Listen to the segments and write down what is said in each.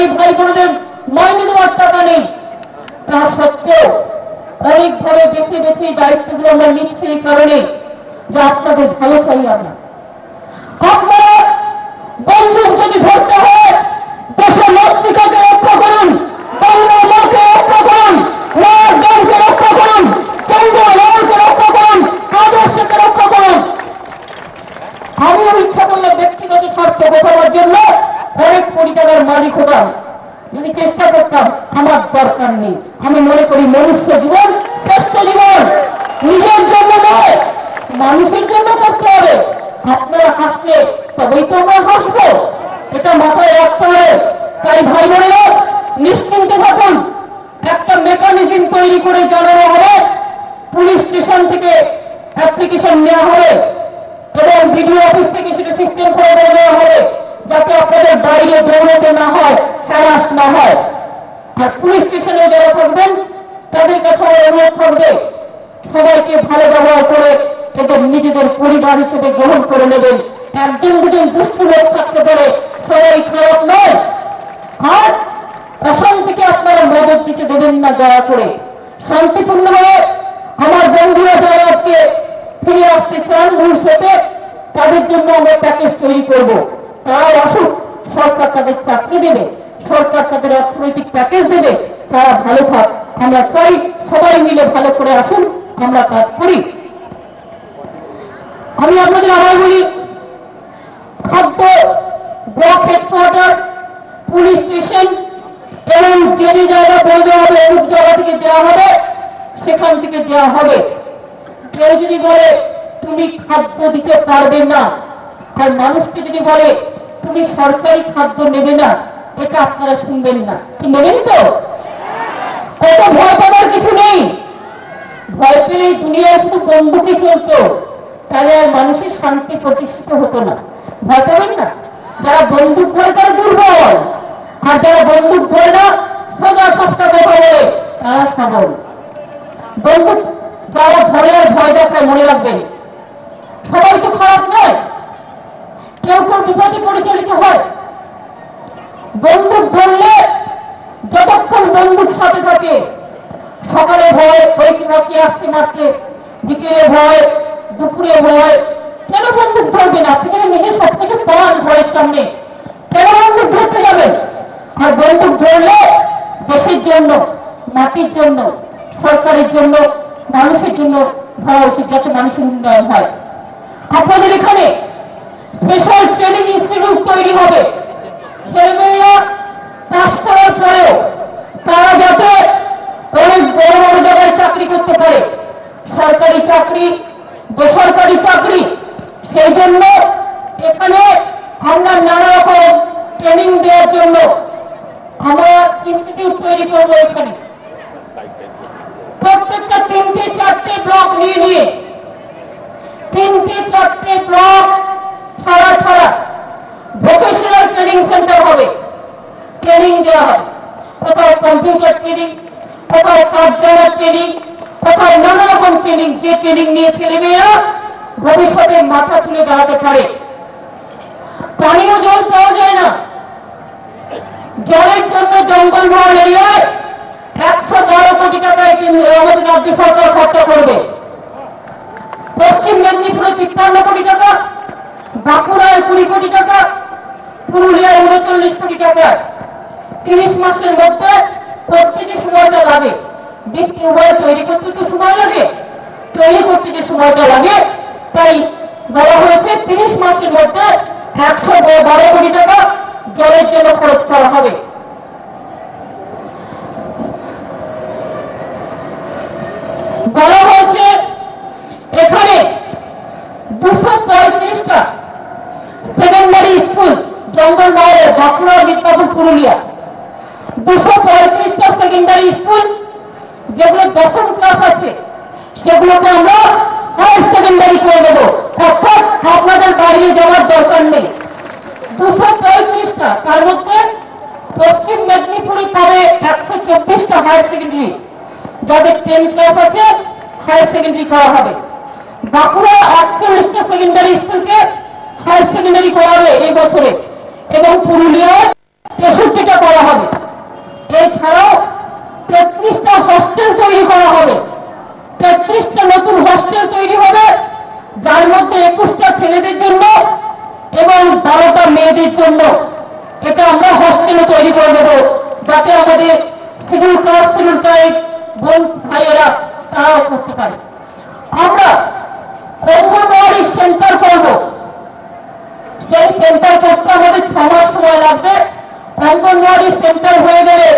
Bakery ভাই বোনদের মাইনে দেওয়ার টাকা নেই। তা সত্ত্বেও অনেকভাবে বেছে বেছে দায়িত্বগুলো আমরা নিচ্ছি এই কারণে যে আপনাদের ভালো চাই আমরা। আপনারা বন্দুক যদি ধরতে হয় দেশের মস্তিষ্ককে রক্ষা করুন, বাংলার মাকে রক্ষা করুন, লকডাউনকে রক্ষা করুন, কেন্দ্রীয় রাজকে রক্ষা করুন, আদর্শকে রক্ষা করুন। আমিও ইচ্ছা করলে ব্যক্তিগত স্বার্থ গোছানোর জন্য অনেক কোটি টাকার মালিক হতাম, যদি চেষ্টা করতাম। আমার দরকার নেই। আমি মনে করি মনুষ্য জীবন শ্রেষ্ঠ জীবন, নিজের জন্য নয় মানুষের জন্য করতে হবে। আপনারা হাসলে তবেই তো আমরা হাসবো, এটা মাথায় রাখতে হবে। তাই ভাই বোনেরা নিশ্চিন্তে থাকুন। একটা মেকানিজম তৈরি করে জানানো হবে, পুলিশ স্টেশন থেকে অ্যাপ্লিকেশন নেওয়া হবে এবং বিডিও অফিস থেকে সেটা সিস্টেম করে দেওয়া হবে, যাতে আপনাদের বাইরে দৌড়াতে না হয়, হ্যারাস না হয়। আর পুলিশ স্টেশনে যারা থাকবেন তাদের কাছে অনুরোধ থাকবে সবাইকে ভালো ব্যবহার করে এদের নিজেদের পরিবার হিসেবে গ্রহণ করে নেবেন। একজন দুজন দুষ্ট লোক থাকতে পারে, সবাই খারাপ নয়। আর অশান্তিকে আপনারা মদত দিতে দেবেন না দয়া করে। শান্তিপূর্ণভাবে আমার বন্ধুরা যারা আজকে ফিরে আসতে চান ভবিষ্যতে, তাদের জন্য আমরা প্যাকেজ তৈরি করব। তারাও আসুক, সরকার তাদের চাকরি দেবে, সরকার তাদের অর্থনৈতিক প্যাকেজ দেবে, তারা ভালো থাক। আমরা চাই সবাই মিলে ভালো করে আসুন, আমরা কাজ করি। আমি আপনাদের আবার বলি, খাদ্য ব্লক হেডকোয়ার্টার, পুলিশ স্টেশন এবং যে যে জায়গা বলে দেওয়া হবে, অমুক জায়গা থেকে দেওয়া হবে, সেখান থেকে দেওয়া হবে। কেউ যদি বলে তুমি খাদ্য দিতে পারবে না, আর মানুষকে যদি বলে তুমি সরকারি খাদ্য নেবে না, এটা আপনারা শুনবেন না। কি নেবেন তো? কত ভয় পাবার কিছু নেই। ভয় পেলে দুনিয়ায় শুধু বন্দুকই চলতো, তাহলে আর মানুষের শান্তি প্রতিষ্ঠিত হতো না। ভয় পাবেন না। যারা বন্দুক ধরে তারা দুর্বল, আর যারা বন্দুক ধরে না সোজা সবটা কথা বলে তারা সবল। বন্দুক যারা ধরে আর ভয় দেখায়, মনে রাখবেন সবাই তো খারাপ নয়, কেউ কেউ বিপদে পরিচালিত হয়। বন্দুক ধরলে যতক্ষণ বন্দুক সাথে থাকে, সকালে ভয় ওই কি আসছে মারতে, বিকেলে ভয়, দুপুরে ভয়, কেন বন্দুক ধরবেন? আপনি যদি নিজে সব থেকে পান ভয়ের সামনে, কেন বন্দুক ধরতে যাবেন? আর বন্দুক ধরলে দেশের জন্য, মাটির জন্য, সরকারের জন্য, মানুষের জন্য ধরা উচিত, যাতে মানুষের উন্নয়ন হয়। আপনাদের এখানে স্পেশাল ট্রেনিং ইনস্টিটিউট তৈরি হবে। ছেলেমেয়েরা পাস করার পরেও তারা যাতে অনেক বড় বড় জায়গায় চাকরি করতে পারে, সরকারি চাকরি, বেসরকারি চাকরি। সেই জন্য এখানে আমরা নানা রকম ট্রেনিং দেওয়ার জন্য আমরা ইনস্টিটিউট তৈরি করবো। এখানে প্রত্যেকটা 3টে-4টে ব্লক নিয়ে 3টে-4টে ব্লক ছাড়া ছাড়া ভোকেশনাল ট্রেনিং সেন্টার হবে, ট্রেনিং দেওয়া হবে। কোথাও কম্পিউটার ট্রেনিং, কোথাও কার্যালয় ট্রেনিং, কোথাও নানা রকম ট্রেনিং, যে ট্রেনিং নিয়ে ছেলেমেয়েরা ভবিষ্যতে মাথা তুলে দাঁড়াতে পারে। পানীয় জল পাওয়া যায় না, জলের জন্য জঙ্গলমহল এরিয়ায় 112 কোটি টাকায় আমাদের রাজ্য সরকার খরচা করবে। পশ্চিম মেদিনীপুরে 53 কোটি টাকা, বাঁকুড়ায় 20 কোটি টাকা, পুরুলিয়ায় 39 কোটি টাকা। 30 মাসের মধ্যে করতে যে সময়টা লাগে, টিউবওয়েল তৈরি করতে তো সময় লাগে, তৈরি করতে যে সময়টা লাগে, তাই বলা হয়েছে 30 মাসের মধ্যে 112 কোটি টাকা জলের জন্য খরচ করা হবে। বলা হয়েছে এখানে 235টা সেকেন্ডারি স্কুল, জঙ্গলমহলের বাঁকুড়া, মিদনাপুর, পুরুলিয়া 235টা সেকেন্ডারি স্কুল, যেগুলো 10ম ক্লাস আছে সেগুলোকে আমরা হায়ার সেকেন্ডারি করে দেবো। অর্থাৎ আপনাদের বাইরে যাওয়ার দরকার নেই। 235টা, তার মধ্যে পশ্চিম মেদিনীপুরে পাবে 124টা হায়ার সেকেন্ডারি, যাদের 10 ক্লাস আছে হায়ার সেকেন্ডারি করা হবে। বাঁকুড়া 48টা সেকেন্ডারি স্কুলকে হায়ার সেকেন্ডারি করা হবে এই বছরে, এবং পুরুলিয়ায় 63টা করা হবে। এছাড়াও 33টা হস্টেল তৈরি করা হবে। 33টা নতুন হস্টেল তৈরি হবে, যার মধ্যে 21টা ছেলেদের জন্য এবং 12টা মেয়েদের জন্য। এটা আমরা হস্টেলও তৈরি করে দেব, যাতে আমাদের শিডিউল কাস্ট শিডিউল ট্রাইব বোন ভাইয়েরা তারাও করতে পারে। আমরা অঙ্গনওয়াড়ি সেন্টার করব। সেই সেন্টার করতে আমাদের 6 মাস সময় লাগবে। অঙ্গনওয়াড়ি সেন্টার হয়ে গেলে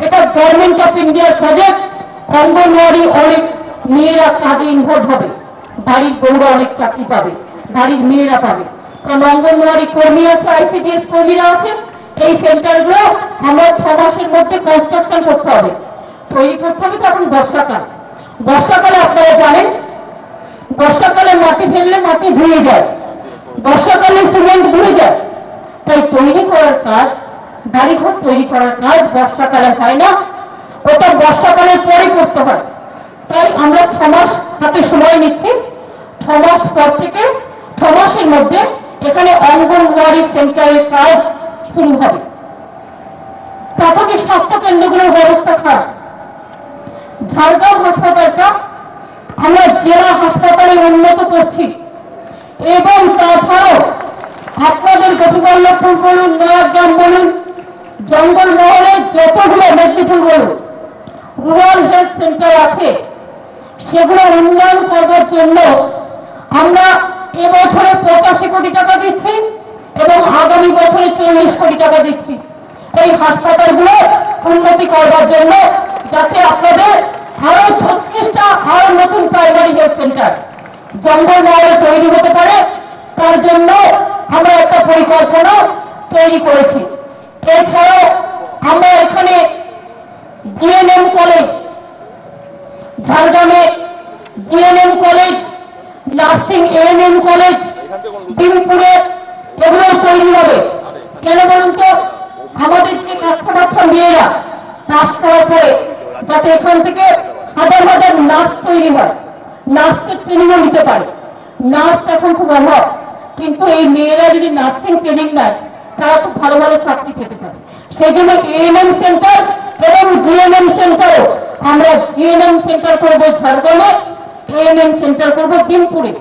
এটা গভর্নমেন্ট অফ ইন্ডিয়ার প্রজেক্ট। অঙ্গনওয়াড়ি অনেক মেয়েরা কাজে ইনভলভ হবে, বাড়ির বউরা অনেক চাকরি পাবে, বাড়ির মেয়েরা পাবে। কারণ অঙ্গনওয়াড়ি কর্মী আছে, আইসিডিএস কর্মীরা আছে। এই সেন্টারগুলো আমরা 6 মাসের মধ্যে কনস্ট্রাকশন করতে হবে, তৈরি করতে হবে। তখন বর্ষাকাল, বর্ষাকালে আপনারা জানেন বর্ষাকালে মাটি ফেললে মাটি ধুয়ে যায়, বর্ষাকালে সিমেন্ট ধুয়ে যায়। তাই তৈরি করার কাজ, বাড়িঘর তৈরি করার কাজ বর্ষাকালে হয় না, ওটা বর্ষাকালের পরে করতে হয়। তাই আমরা 6 মাস হাতে সময় নিচ্ছি। 6 মাস পর থেকে 6 মাসের মধ্যে এখানে অঙ্গনওয়াড়ি সেন্টারের কাজ শুরু হবে। প্রাথমিক স্বাস্থ্য কেন্দ্রগুলোর ব্যবস্থা খারাপ। ঝাড়গ্রাম হাসপাতালটা আমরা জেলা হাসপাতালে উন্নত করছি, এবং তাছাড়াও আপনাদের গোপীবল্লভপুর বলুন, নয়াগ্রাম বলুন, জঙ্গলমহলে যতগুলো, মেদিনীপুর বলুন, রুরাল হেলথ সেন্টার আছে, সেগুলো উন্নয়ন করবার জন্য আমরা এবছরে 85 কোটি টাকা দিচ্ছি এবং আগামী বছরে 40 কোটি টাকা দিচ্ছি এই হাসপাতালগুলো উন্নতি করবার জন্য, যাতে আপনাদের আরো 36টা আরো নতুন প্রাইমারি হেলথ সেন্টার জঙ্গলমহলে তৈরি হতে পারে। তার জন্য আমরা একটা পরিকল্পনা তৈরি করেছি। এছাড়াও আমরা এখানে জিএনএম কলেজ, ঝাড়গ্রামে GNM college, nursing ANM college, বিনপুরে, এগুলো তৈরি হবে। কেন বলুন তো? আমাদের যে বাচ্চা মেয়েরা পাস করার পরে যাতে এখান থেকে হাজার হাজার নার্স তৈরি হয়, নার্সের ট্রেনিংও নিতে পারে। নার্স এখন খুব অভাব, কিন্তু এই মেয়েরা যদি নার্সিং ট্রেনিং নেয় তারা খুব ভালো ভালো চাকরি পেতে পারে। সেই জন্য এএনএম সেন্টার এবং জিএনএম সেন্টারও, আমরা জিএনএম সেন্টার করবো ঝাড়গ্রামে, এএনএম সেন্টার করবো বিনপুরে।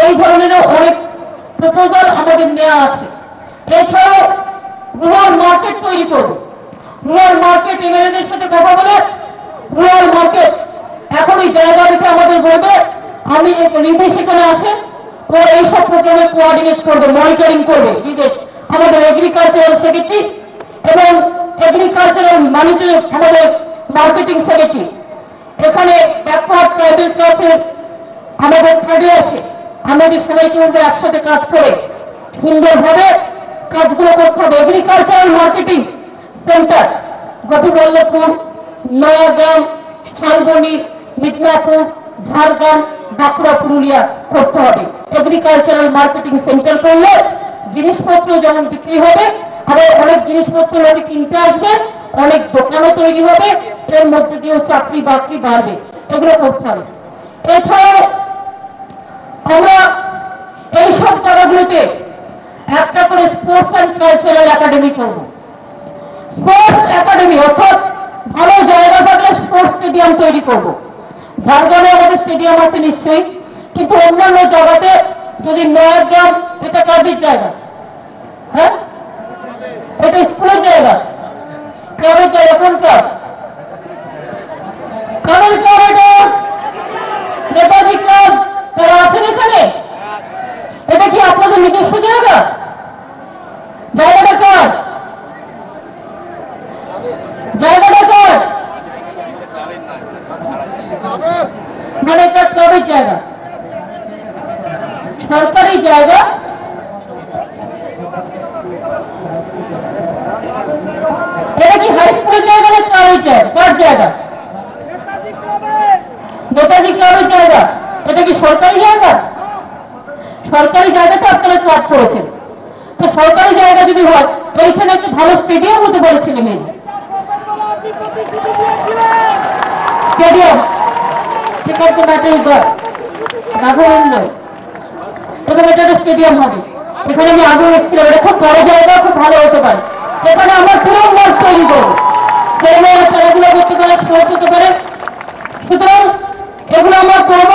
এই ধরনেরও অনেক প্রপোজাল আমাদের নেওয়া আছে। এছাড়াও রুরাল মার্কেট তৈরি করব। রুরাল মার্কেট এমএলএদের সাথে কথা বলে রুরাল মার্কেট এখন এই জায়গা থেকে আমাদের বলবে, আমি রিদেশ এখানে আছে, ও এইসব প্রোগ্রামে কোঅর্ডিনেট করবে, মনিটরিং করবে। রিদেশ আমাদের এগ্রিকালচারাল সেক্রেটারি এবং এগ্রিকালচারাল ম্যানেজার, আমাদের মার্কেটিং সেক্রেটারি। এখানে ব্যাকওয়ার্ড ট্রাইবাল ক্লাসের আমাদের থ্রেডে আছে। আমাদের সবাইকে মধ্যে একসাথে কাজ করে সুন্দরভাবে কাজগুলো করতে হবে। Agricultural marketing centre Gopiballavpur, Nayagram, Salboni, Midnapore, Jhargram, Bankura, Purulia করতে হবে। এগ্রিকালচারাল মার্কেটিং সেন্টার করলে জিনিসপত্র যেমন বিক্রি হবে, আবার অনেক জিনিসপত্র লোকে কিনতে আসবে, অনেক দোকানও তৈরি হবে, এর মধ্যে দিয়েও চাকরি বাকরি বাড়বে। এগুলো করতে হবে। এছাড়াও আমরা এইসব জায়গাগুলোতে একটা করে স্পোর্টস অ্যান্ড কালচারাল একাডেমি করব। স্পোর্টস একাডেমি অর্থাৎ ভালো জায়গা থাকলে স্পোর্টস স্টেডিয়াম তৈরি করব। ঝাড়গ্রামে আমাদের স্টেডিয়াম আছে নিশ্চয়ই, কিন্তু অন্যান্য জায়গাতে যদি নয়াগ্রাম, এটা কাদের জায়গা? হ্যাঁ, এটা স্কুলের জায়গা, ক্লাবের জায়গা। কোন ক্লাব? কাদের ক্লাব? এটা নেতাজি ক্লাব। তারা আছেন এখানে? এটা কি আপনাদের নিজস্ব জায়গা? জায়গাটা কার? জায়গাটা কার? মানে এটা ক্লাবের জায়গা, সরকারি জায়গা। এটা কি হাই স্কুলের জায়গা না ক্লাবের জায়গা? কার জায়গা? নেতাজি ক্লাবের জায়গা। এটা কি সরকারি জায়গা? সরকারি জায়গাতে আপনারা ক্লাব করেছেন, তো সরকারি জায়গা যদি হয় এইখানে একটা ভালো স্টেডিয়াম হতে পারে। ছেলে মেয়ে স্টেডিয়াম, ঠিক আছে, ব্যাটারি ঘর রাঘবেন্দ্র, এবং এটা একটা স্টেডিয়াম হবে। এখানে আমি আগে এসেছিলাম, এটা খুব বড় জায়গা, খুব ভালো হতে পারে। এখানে আমরা তিরঙ্গা তৈরি করব, ছেলেমেয়েরা খেলাধুলা করতে পারে, স্পোর্টস হতে পারে। সুতরাং এগুলো আমরা করব।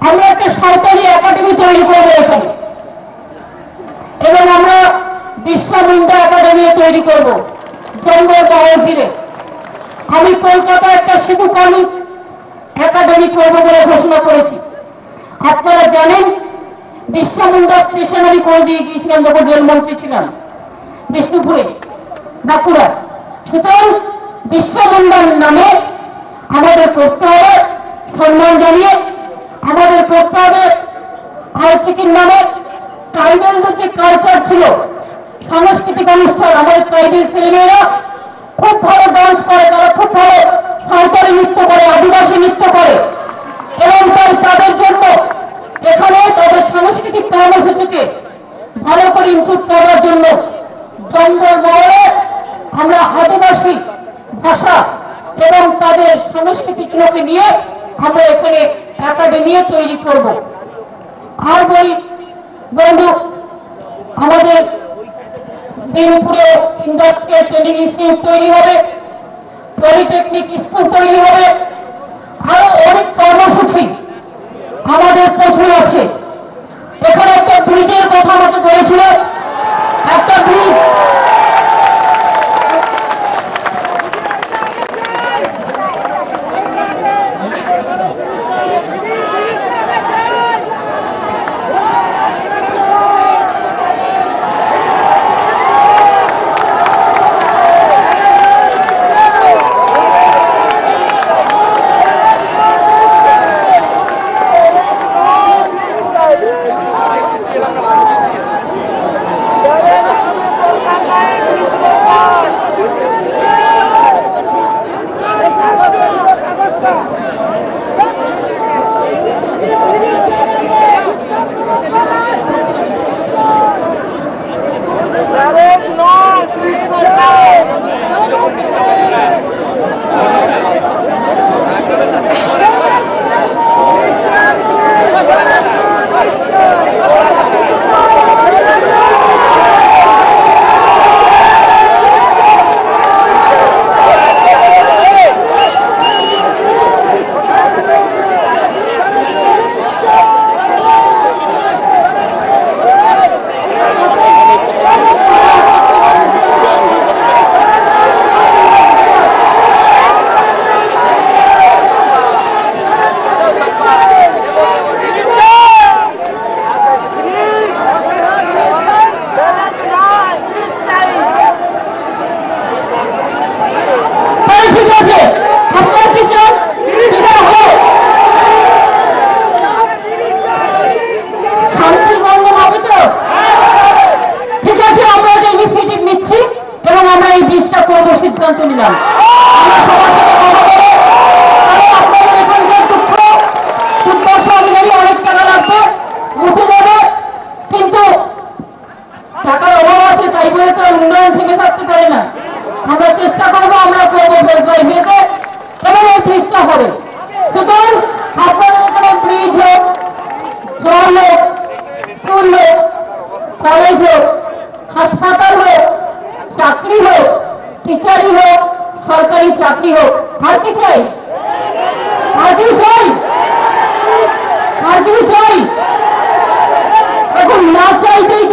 আমরা একটা সাঁওতালি একাডেমি তৈরি করবো এখানে, এবং আমরা বিরসা মুন্ডা একাডেমি তৈরি করব জঙ্গল মহল ঘিরে। আমি কলকাতায় একটা শিশু কানুন একাডেমি করবো বলে ঘোষণা করেছি। আপনারা জানেন বিরসা মুন্ডা স্টেশন আমি করে দিয়ে গিয়েছিলাম যখন রেলমন্ত্রী ছিলাম বিষ্ণুপুরে, বাঁকুড়া। সুতরাং বিরসা মুন্ডার নামে আমাদের করতে হবে সম্মান জানিয়ে, আমাদের করতে হবে আইসিটির নামে ট্রাইবেলদের যে কালচার ছিল, সাংস্কৃতিক অনুষ্ঠান, আমাদের ট্রাইবেল ছেলেমেয়েরা খুব ভালো ডান্স করে, তারা খুব ভালো সাঁওতালি নৃত্য করে, আদিবাসী নৃত্য করে, এবং তাই তাদের জন্য এখানে তাদের সাংস্কৃতিক কর্মসূচিকে ভালো করে ইনপুট করার জন্য জঙ্গল মহলে আমরা আদিবাসী ভাষা এবং তাদের সংস্কৃতিগুলোকে নিয়ে আমরা এখানে একাডেমি তৈরি করব। আর বলি বন্ধু, আমাদের দিনপুরে ইন্ডাস্ট্রিয়াল ট্রেনিং ইনস্টিটিউট তৈরি হবে, পলিটেকনিক স্কুল তৈরি হবে, আরো অনেক কর্মসূচি আমাদের প্রচুর আছে। এখানে একটা ব্রিজের কথা আমাকে বলেছিল, একটা ব্রিজ সিদ্ধান্ত নিলাম। আপনাদের এখানকার দুর্দশা আমি জানি অনেক টাকা লাগবে, মুছে দেবে, কিন্তু টাকার অভাব আছে, তাই বলে তো উন্নয়ন থেকে থাকতে পারে না। আমরা চেষ্টা করবো, আমরা করবো ভেবে, এবং এই ব্রিজটা হবে। সুতরাং আপনাদের এখানে ব্রিজ হোক, জল হোক, স্কুল হোক, কলেজ হোক, হাসপাতাল হোক, চাকরি হোক, টিচারই হোক, সরকারি চাকরি হোক, আর কি চাই? আর কি চাই? আর কি চাই? এখন না চাইতেই